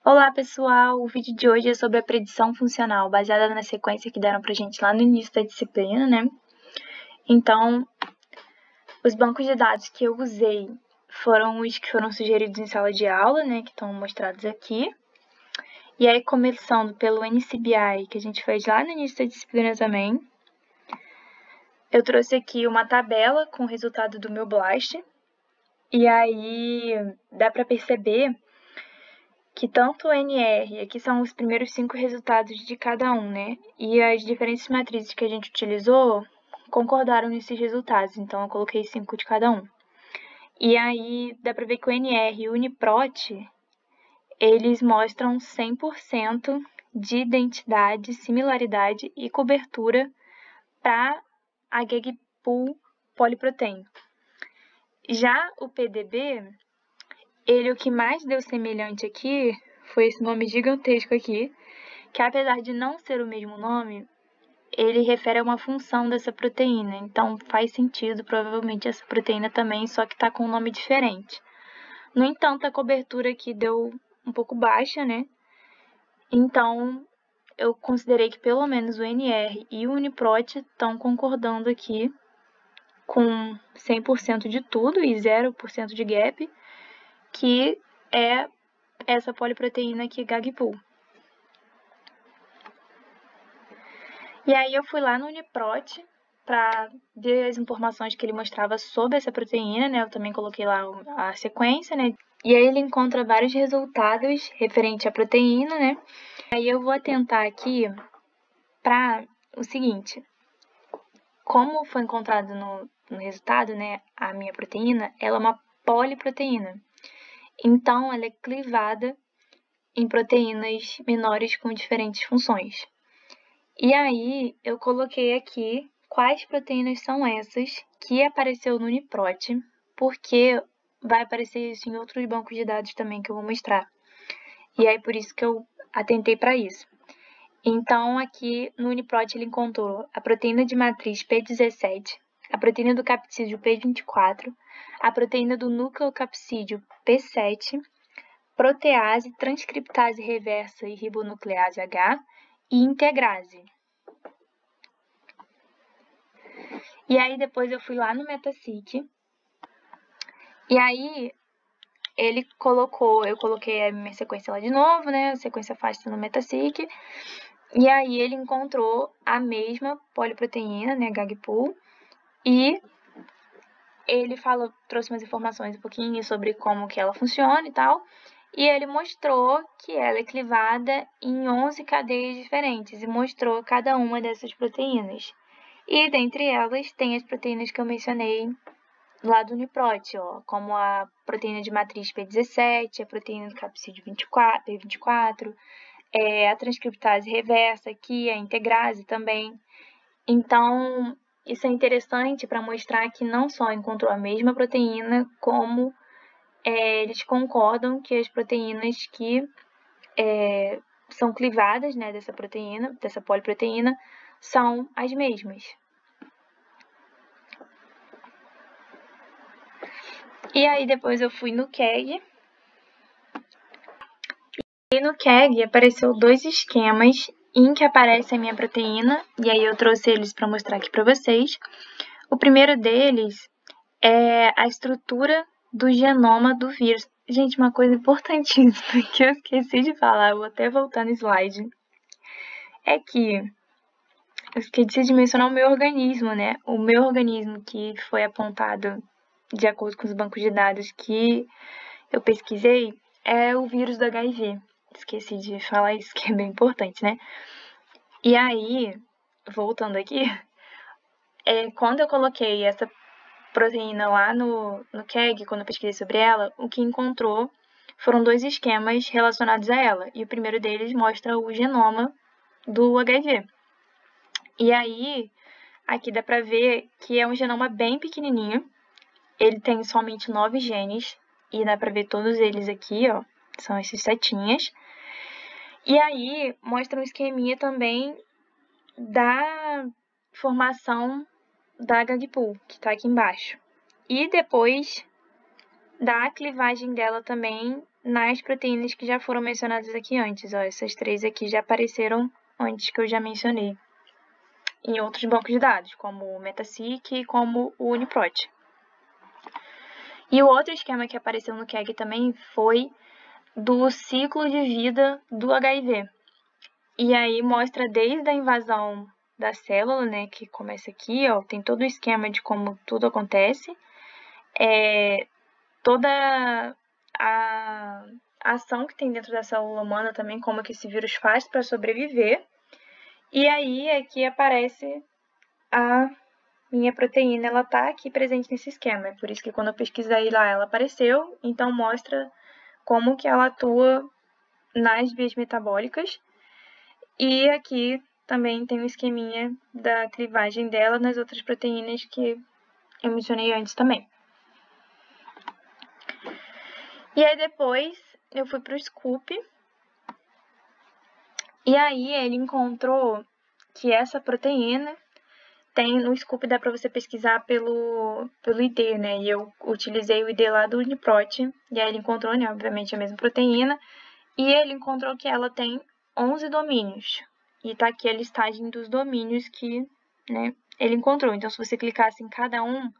Olá pessoal, o vídeo de hoje é sobre a predição funcional, baseada na sequência que deram pra gente lá no início da disciplina, né? Então, os bancos de dados que eu usei foram os que foram sugeridos em sala de aula, né, que estão mostrados aqui. E aí, começando pelo NCBI, que a gente fez lá no início da disciplina também, eu trouxe aqui uma tabela com o resultado do meu BLAST. E aí, dá pra perceber que tanto o NR, aqui são os primeiros 5 resultados de cada um, né? E as diferentes matrizes que a gente utilizou concordaram nesses resultados, então eu coloquei 5 de cada um. E aí dá pra ver que o NR e o Uniprot, eles mostram 100% de identidade, similaridade e cobertura para a Gagpool poliproteico. Já o PDB, ele o que mais deu semelhante aqui foi esse nome gigantesco aqui, que apesar de não ser o mesmo nome, ele refere a uma função dessa proteína. Então faz sentido, provavelmente, essa proteína também, só que está com um nome diferente. No entanto, a cobertura aqui deu um pouco baixa, né? Então eu considerei que pelo menos o NR e o Uniprot estão concordando aqui com 100% de tudo e 0% de gap, que é essa poliproteína aqui, Gagpool. E aí eu fui lá no Uniprot para ver as informações que ele mostrava sobre essa proteína, né? Eu também coloquei lá a sequência, né? E aí ele encontra vários resultados referente à proteína, né? Aí eu vou atentar aqui para o seguinte: como foi encontrado no resultado, né? A minha proteína, ela é uma poliproteína. Então, ela é clivada em proteínas menores com diferentes funções. E aí, eu coloquei aqui quais proteínas são essas que apareceu no Uniprot, porque vai aparecer isso em outros bancos de dados também que eu vou mostrar. E aí, por isso que eu atentei para isso. Então, aqui no Uniprot ele encontrou a proteína de matriz P17, a proteína do capsídeo P24, a proteína do nucleocapsídeo P7, protease, transcriptase reversa e ribonuclease H e integrase. E aí depois eu fui lá no Metaseq. E aí ele colocou, eu coloquei a minha sequência lá de novo, né? A sequência FASTA no Metaseq. E aí ele encontrou a mesma poliproteína, né, Gagpool, e ele trouxe umas informações um pouquinho sobre como que ela funciona e tal. E ele mostrou que ela é clivada em 11 cadeias diferentes e mostrou cada uma dessas proteínas. E dentre elas tem as proteínas que eu mencionei lá do Uniprot, ó, como a proteína de matriz P17, a proteína do capsídeo P24, a transcriptase reversa aqui, a integrase também. Então, isso é interessante para mostrar que não só encontrou a mesma proteína, como eles concordam que as proteínas que são clivadas, né, dessa proteína, dessa poliproteína, são as mesmas. E aí depois eu fui no KEGG. E no KEGG apareceu 2 esquemas em que aparece a minha proteína, e aí eu trouxe eles para mostrar aqui para vocês. O primeiro deles é a estrutura do genoma do vírus. Gente, uma coisa importantíssima que eu esqueci de falar, vou até voltar no slide, é que eu esqueci de mencionar o meu organismo, né? O meu organismo que foi apontado de acordo com os bancos de dados que eu pesquisei é o vírus do HIV. Esqueci de falar isso, que é bem importante, né? E aí, voltando aqui, quando eu coloquei essa proteína lá no KEGG, quando eu pesquisei sobre ela, o que encontrou foram 2 esquemas relacionados a ela. E o primeiro deles mostra o genoma do HIV. E aí, aqui dá pra ver que é um genoma bem pequenininho. Ele tem somente 9 genes. E dá pra ver todos eles aqui, ó. São esses setinhas. E aí, mostra um esqueminha também da formação da Gagpool, que tá aqui embaixo. E depois da clivagem dela também nas proteínas que já foram mencionadas aqui antes. Ó, essas 3 aqui já apareceram antes, que eu já mencionei em outros bancos de dados, como o Metaseq e como o UniProt. E o outro esquema que apareceu no KEGG também foi do ciclo de vida do HIV. E aí mostra desde a invasão da célula, né, que começa aqui, ó, tem todo o esquema de como tudo acontece, toda a ação que tem dentro da célula humana também, como que esse vírus faz para sobreviver. E aí aqui aparece a minha proteína, ela tá aqui presente nesse esquema. É por isso que quando eu pesquisei lá, ela apareceu. Então mostra como que ela atua nas vias metabólicas. E aqui também tem um esqueminha da clivagem dela nas outras proteínas que eu mencionei antes também. E aí depois eu fui para o Scoop. E aí ele encontrou que essa proteína tem no Scoop, dá para você pesquisar pelo ID, né? E eu utilizei o ID lá do UniProt. E aí ele encontrou, né, obviamente, a mesma proteína. E ele encontrou que ela tem 11 domínios. E tá aqui a listagem dos domínios que, né, ele encontrou. Então, se você clicasse em cada um,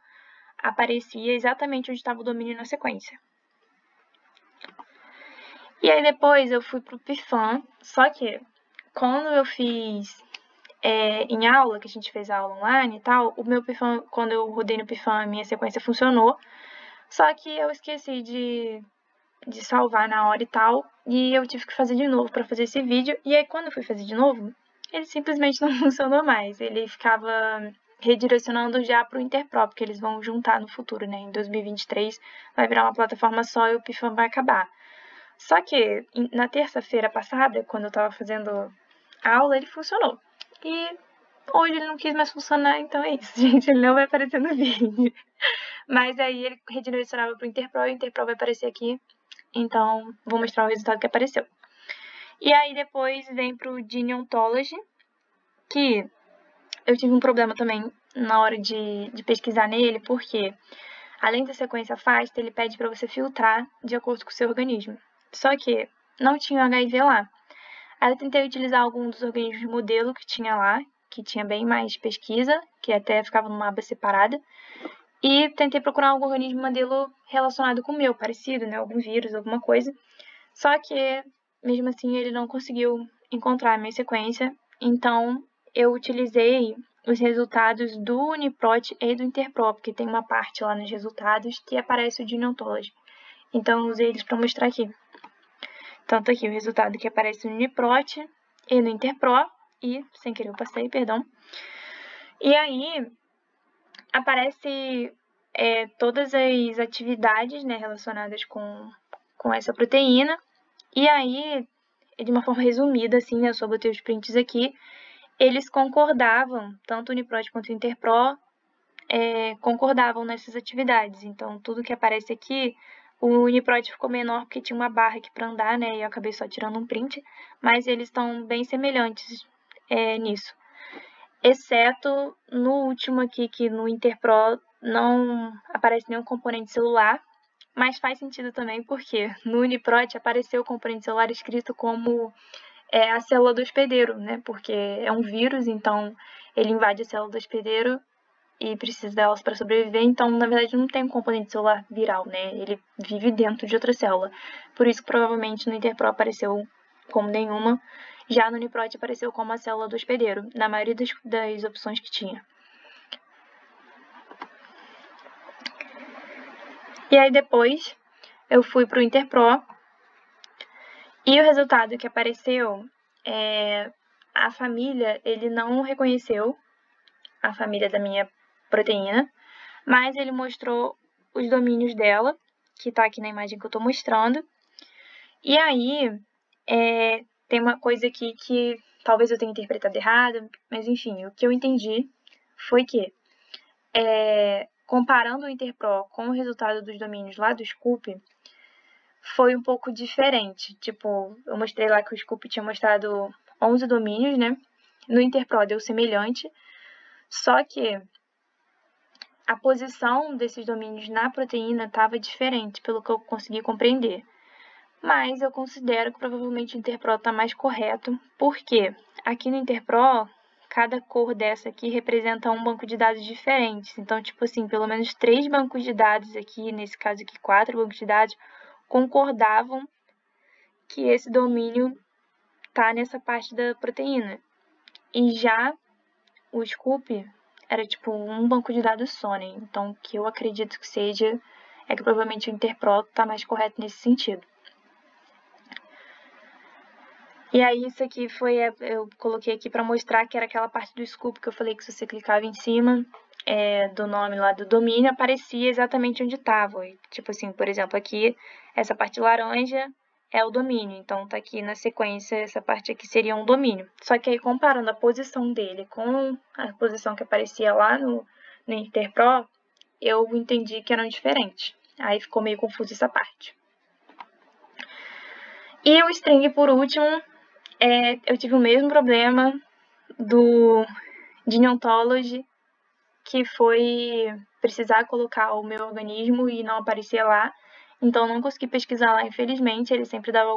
aparecia exatamente onde estava o domínio na sequência. E aí depois eu fui pro Pifan, só que quando eu fiz em aula, que a gente fez a aula online e tal, o meu Pifan, quando eu rodei no Pifan, a minha sequência funcionou, só que eu esqueci de salvar na hora e tal, e eu tive que fazer de novo para fazer esse vídeo, e aí quando eu fui fazer de novo, ele simplesmente não funcionou mais, ele ficava redirecionando já para o Interpro, porque eles vão juntar no futuro, né, em 2023 vai virar uma plataforma só e o Pifan vai acabar. Só que na terça-feira passada, quando eu estava fazendo a aula, ele funcionou. E hoje ele não quis mais funcionar, então é isso, gente. Ele não vai aparecer no vídeo. Mas aí ele redirecionava para o Interpro e o Interpro vai aparecer aqui. Então, vou mostrar o resultado que apareceu. E aí depois vem para o Gene Ontology, que eu tive um problema também na hora de pesquisar nele, porque além da sequência FASTA, ele pede para você filtrar de acordo com o seu organismo. Só que não tinha HIV lá. Aí eu tentei utilizar algum dos organismos de modelo que tinha lá, que tinha bem mais pesquisa, que até ficava numa aba separada. E tentei procurar algum organismo modelo relacionado com o meu, parecido, né? Algum vírus, alguma coisa. Só que, mesmo assim, ele não conseguiu encontrar a minha sequência. Então, eu utilizei os resultados do UniProt e do Interpro, porque tem uma parte lá nos resultados que aparece o Gene Ontology. Então, eu usei eles para mostrar aqui. Tanto aqui o resultado que aparece no UniProt e no Interpro. E, sem querer, eu passei, perdão. E aí, aparece todas as atividades, né, relacionadas com essa proteína. E aí, de uma forma resumida, assim, né, eu só botei os prints aqui, eles concordavam, tanto o UniProt quanto o Interpro, concordavam nessas atividades. Então, tudo que aparece aqui, o UniProt ficou menor porque tinha uma barra aqui para andar, né? E eu acabei só tirando um print, mas eles estão bem semelhantes nisso. Exceto no último aqui, que no Interpro não aparece nenhum componente celular, mas faz sentido também porque no UniProt apareceu o componente celular escrito como a célula do hospedeiro, né? Porque é um vírus, então ele invade a célula do hospedeiro e precisa delas para sobreviver, então na verdade não tem um componente celular viral, né? Ele vive dentro de outra célula. Por isso que provavelmente no Interpro apareceu como nenhuma, já no UniProt apareceu como a célula do hospedeiro, na maioria das opções que tinha. E aí depois eu fui para o Interpro e o resultado que apareceu a família, ele não reconheceu a família da minha proteína, mas ele mostrou os domínios dela, que está aqui na imagem que eu estou mostrando. E aí, tem uma coisa aqui que talvez eu tenha interpretado errado, mas enfim, o que eu entendi foi que, comparando o Interpro com o resultado dos domínios lá do Scoop, foi um pouco diferente. Tipo, eu mostrei lá que o Scoop tinha mostrado 11 domínios, né? No Interpro deu semelhante, só que a posição desses domínios na proteína estava diferente, pelo que eu consegui compreender. Mas eu considero que provavelmente o Interpro está mais correto, porque aqui no Interpro, cada cor dessa aqui representa um banco de dados diferentes. Então, tipo assim, pelo menos 3 bancos de dados aqui, nesse caso aqui 4 bancos de dados, concordavam que esse domínio está nessa parte da proteína. E já o Scoop era tipo um banco de dados só, né? Então, o que eu acredito que seja é que provavelmente o Interpro está mais correto nesse sentido. E aí, isso aqui foi, eu coloquei aqui para mostrar que era aquela parte do Scoop que eu falei que se você clicava em cima do nome lá do domínio, aparecia exatamente onde estava. Tipo assim, por exemplo, aqui, essa parte laranja é o domínio. Então, tá aqui na sequência, essa parte aqui seria um domínio. Só que aí, comparando a posição dele com a posição que aparecia lá no Interpro, eu entendi que eram diferentes. Aí ficou meio confuso essa parte. E o string, por último, eu tive o mesmo problema de Ontology, que foi precisar colocar o meu organismo e não aparecia lá. Então, não consegui pesquisar lá, infelizmente. Ele sempre dava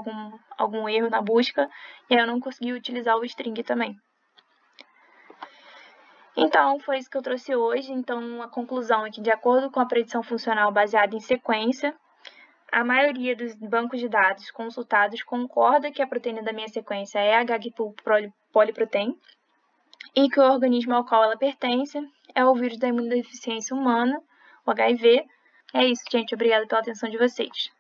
algum erro na busca. E aí eu não consegui utilizar o string também. Então, foi isso que eu trouxe hoje. Então, a conclusão é que, de acordo com a predição funcional baseada em sequência, a maioria dos bancos de dados consultados concorda que a proteína da minha sequência é a GAG-Pool polyprotein e que o organismo ao qual ela pertence é o vírus da imunodeficiência humana, o HIV. É isso, gente. Obrigada pela atenção de vocês.